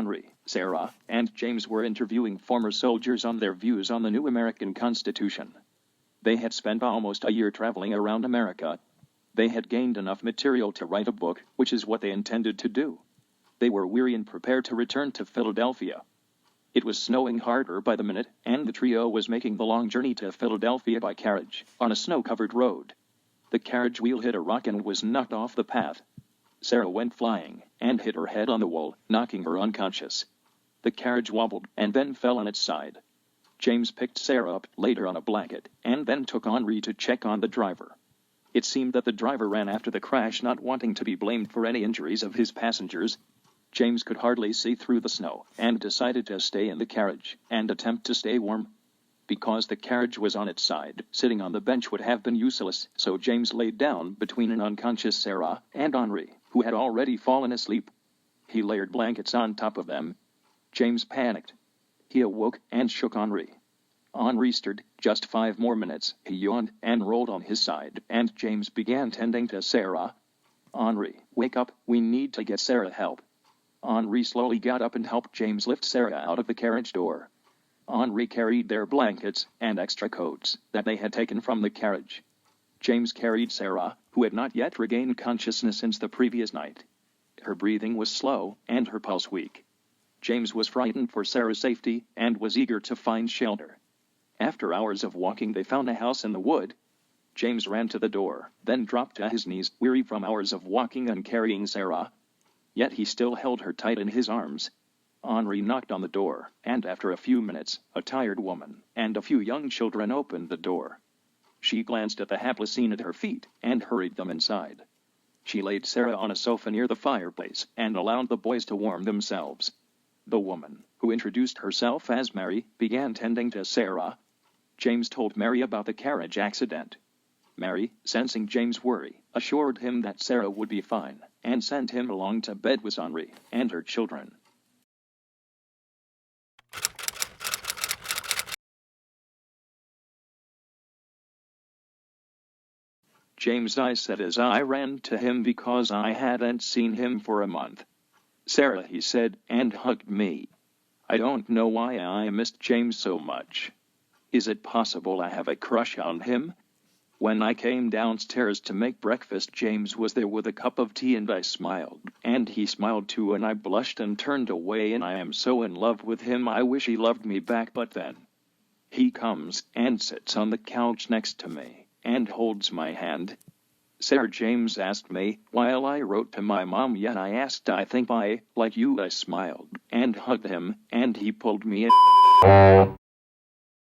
Henri, Sarah, and James were interviewing former soldiers on their views on the new American Constitution. They had spent almost a year traveling around America. They had gained enough material to write a book, which is what they intended to do. They were weary and prepared to return to Philadelphia. It was snowing harder by the minute, and the trio was making the long journey to Philadelphia by carriage, on a snow-covered road. The carriage wheel hit a rock and was knocked off the path. Sarah went flying, and hit her head on the wall, knocking her unconscious. The carriage wobbled, and then fell on its side. James picked Sarah up, laid her on a blanket, and then took Henri to check on the driver. It seemed that the driver ran after the crash, not wanting to be blamed for any injuries of his passengers. James could hardly see through the snow, and decided to stay in the carriage, and attempt to stay warm. Because the carriage was on its side, sitting on the bench would have been useless, so James laid down between an unconscious Sarah and Henri, who had already fallen asleep. He layered blankets on top of them. James panicked. He awoke and shook Henri. Henri stirred. Just 5 more minutes. He yawned and rolled on his side, and James began tending to Sarah. Henri, wake up, we need to get Sarah help. Henri slowly got up and helped James lift Sarah out of the carriage door. Henri carried their blankets and extra coats that they had taken from the carriage. James carried Sarah, who had not yet regained consciousness since the previous night. Her breathing was slow and her pulse weak. James was frightened for Sarah's safety and was eager to find shelter. After hours of walking, they found a house in the wood. James ran to the door, then dropped to his knees, weary from hours of walking and carrying Sarah. Yet he still held her tight in his arms. Henri knocked on the door, and after a few minutes, a tired woman and a few young children opened the door. She glanced at the hapless scene at her feet and hurried them inside. She laid Sarah on a sofa near the fireplace and allowed the boys to warm themselves. The woman, who introduced herself as Mary, began tending to Sarah. James told Mary about the carriage accident. Mary, sensing James' worry, assured him that Sarah would be fine, and sent him along to bed with Henri and her children. James' eyes set as I ran to him because I hadn't seen him for a month. Sarah, he said, and hugged me. I don't know why I missed James so much. Is it possible I have a crush on him? When I came downstairs to make breakfast, James was there with a cup of tea and I smiled, and he smiled too, and I blushed and turned away, and I am so in love with him I wish he loved me back. But then he comes and sits on the couch next to me and holds my hand. Sarah, James asked me while I wrote to my mom, yet I asked, I think like you. I smiled and hugged him, and he pulled me in.